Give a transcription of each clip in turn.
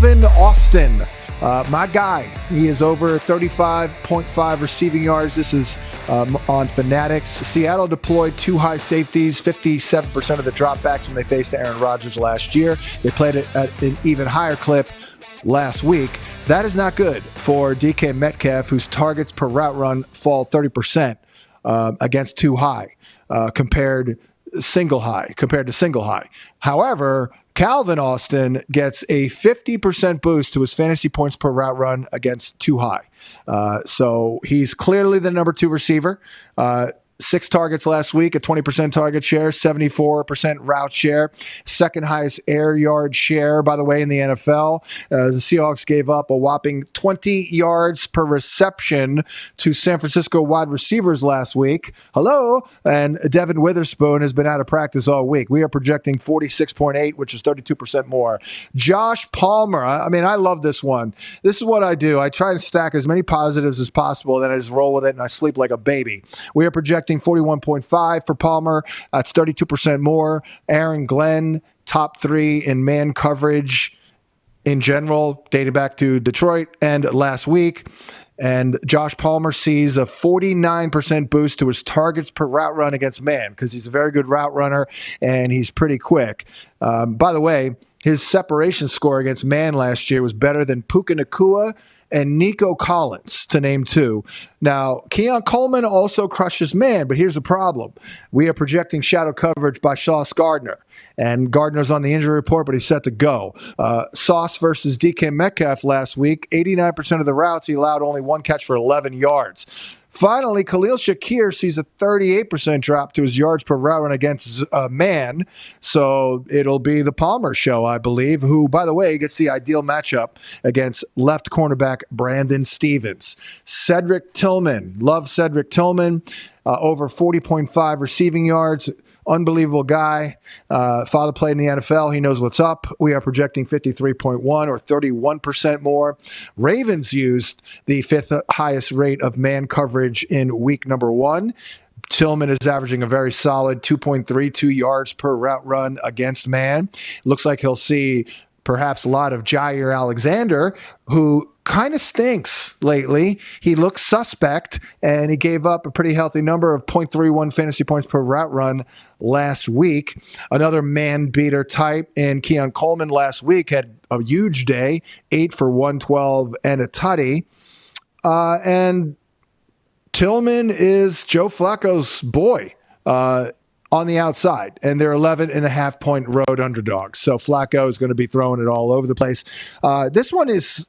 Calvin Austin. My guy, he is over 35.5 receiving yards. This is on Fanatics. Seattle deployed two high safeties, 57% of the dropbacks when they faced Aaron Rodgers last year. They played it at an even higher clip last week. That is not good for DK Metcalf, whose targets per route run fall 30% against two high compared to single high. However, Calvin Austin gets a 50% boost to his fantasy points per route run against two high. So he's clearly the number two receiver. 6 targets last week, a 20% target share, 74% route share, second highest air yard share, by the way, in the NFL. The Seahawks gave up a whopping 20 yards per reception to San Francisco wide receivers last week. Hello. And Devin Witherspoon has been out of practice all week. We are projecting 46.8, which is 32% more. Josh Palmer. I love this one. This is what I do. I try to stack as many positives as possible, then I just roll with it and I sleep like a baby. We are projecting 41.5 for Palmer. That's 32% more. Aaron Glenn, top 3 in man coverage in general, dating back to Detroit and last week. And Josh Palmer sees a 49% boost to his targets per route run against man because he's a very good route runner and he's pretty quick. By the way, his separation score against man last year was better than Puka Nacua and Nico Collins, to name 2. Now, Keon Coleman also crushes man, but here's the problem. We are projecting shadow coverage by Sauce Gardner, and Gardner's on the injury report, but he's set to go. Sauce versus DK Metcalf last week, 89% of the routes, he allowed only 1 catch for 11 yards. Finally, Khalil Shakir sees a 38% drop to his yards per route run against man. So it'll be the Palmer show, I believe, who, by the way, gets the ideal matchup against left cornerback Brandon Stevens. Cedric Tillman. Love Cedric Tillman. Over 40.5 receiving yards. Unbelievable guy. Father played in the NFL. He knows what's up. We are projecting 53.1 or 31% more. Ravens used the 5th highest rate of man coverage in week number 1. Tillman is averaging a very solid 2.32 yards per route run against man. Looks like he'll see perhaps a lot of Jair Alexander, who kind of stinks lately. He looks suspect, and he gave up a pretty healthy number of 0.31 fantasy points per route run last week. Another man-beater type in Keon Coleman last week had a huge day, 8 for 112 and a tutty. And Tillman is Joe Flacco's boy on the outside, and they're 11.5-point road underdogs. So Flacco is going to be throwing it all over the place. This one is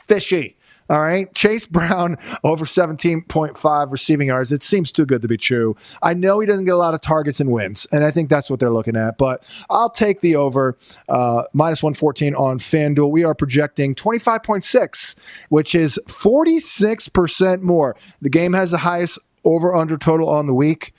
fishy. All right. Chase Brown over 17.5 receiving yards. It seems too good to be true. I know he doesn't get a lot of targets and wins, and I think that's what they're looking at, but I'll take the over minus 114 on FanDuel. We are projecting 25.6, which is 46% more. The game has the highest over under total on the week.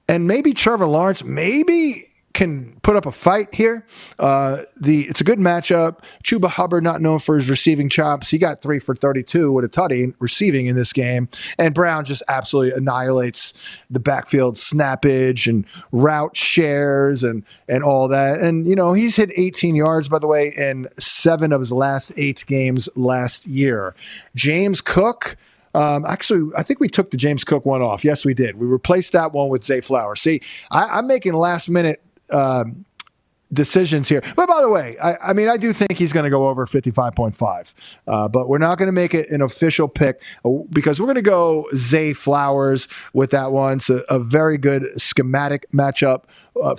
And maybe Trevor Lawrence can put up a fight here. It's a good matchup. Chuba Hubbard, not known for his receiving chops. He got 3 for 32 with a tutty receiving in this game. And Brown just absolutely annihilates the backfield snappage and route shares and all that. And, he's hit 18 yards, by the way, in 7 of his last 8 games last year. James Cook. Actually, I think we took the James Cook one off. Yes, we did. We replaced that one with Zay Flowers. See, I'm making last-minute decisions here. But by the way, I do think he's going to go over 55.5. But we're not going to make it an official pick because we're going to go Zay Flowers with that one. It's a very good schematic matchup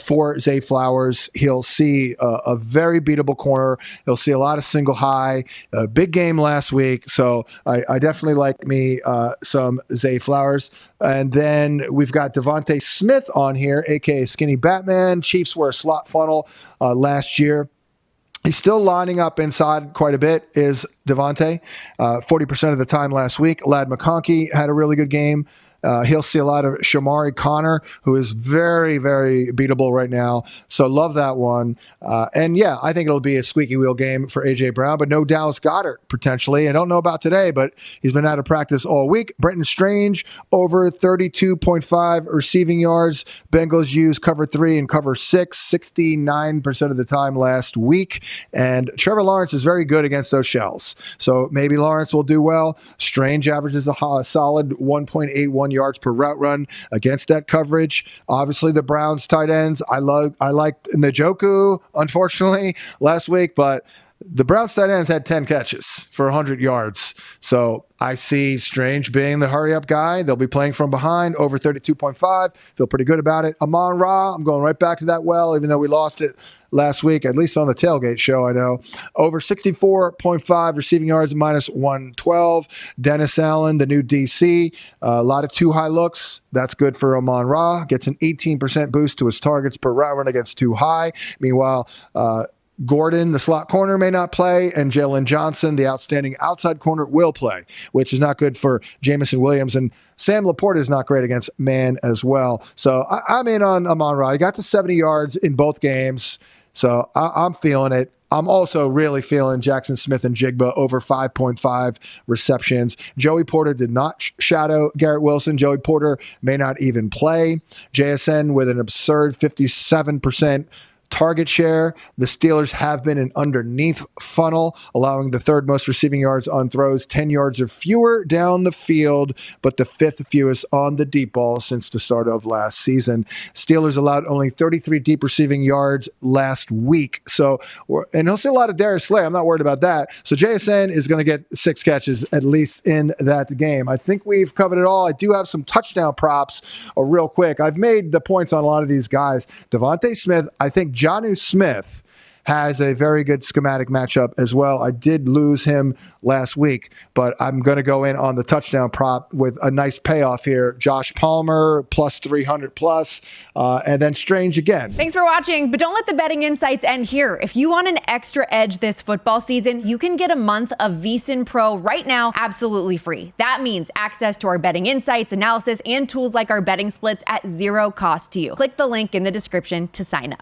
for Zay Flowers. He'll see a very beatable corner. He'll see a lot of single high. A big game last week. So I definitely like me some Zay Flowers. And then we've got DeVonta Smith on here, a.k.a. Skinny Batman. Chiefs were a slot funnel last year. He's still lining up inside quite a bit, is DeVonta. 40% of the time last week. Ladd McConkey had a really good game. He'll see a lot of Shamari Connor, who is very, very beatable right now. So love that one. And yeah, I think it'll be a squeaky wheel game for A.J. Brown, but no Dallas Goedert potentially. I don't know about today, but he's been out of practice all week. Brenton Strange over 32.5 receiving yards. Bengals use cover 3 and cover 6, 69% of the time last week. And Trevor Lawrence is very good against those shells. So maybe Lawrence will do well. Strange averages a solid 1.81 yards per route run against that coverage. Obviously, the Browns tight ends. I liked Njoku, unfortunately, last week, but the Browns tight ends had 10 catches for 100 yards. So I see Strange being the hurry-up guy. They'll be playing from behind, over 32.5. Feel pretty good about it. Amon-Ra, I'm going right back to that well, even though we lost it last week, at least on the tailgate show, I know. Over 64.5 receiving yards, minus 112. Dennis Allen, the new DC. A lot of too high looks. That's good for Amon-Ra. Gets an 18% boost to his targets per route run against too high. Meanwhile, Gordon, the slot corner, may not play, and Jalen Johnson, the outstanding outside corner, will play, which is not good for Jamison Williams. And Sam Laporta is not great against man as well. So I'm in on Amon-Ra. He got to 70 yards in both games, so I'm feeling it. I'm also really feeling Jaxon Smith-Njigba over 5.5 receptions. Joey Porter did not shadow Garrett Wilson. Joey Porter may not even play. JSN with an absurd 57% target share. The Steelers have been an underneath funnel, allowing the third most receiving yards on throws, 10 yards or fewer down the field, but the fifth fewest on the deep ball since the start of last season. Steelers allowed only 33 deep receiving yards last week. So, and he'll see a lot of Darius Slay. I'm not worried about that. So JSN is going to get 6 catches at least in that game. I think we've covered it all. I do have some touchdown props real quick. I've made the points on a lot of these guys. DeVonta Smith, I think Jonnu Smith has a very good schematic matchup as well. I did lose him last week, but I'm going to go in on the touchdown prop with a nice payoff here. Josh Palmer plus 300 plus, and then Strange again. Thanks for watching, but don't let the betting insights end here. If you want an extra edge this football season, you can get a month of VSiN Pro right now absolutely free. That means access to our betting insights, analysis, and tools like our betting splits at zero cost to you. Click the link in the description to sign up.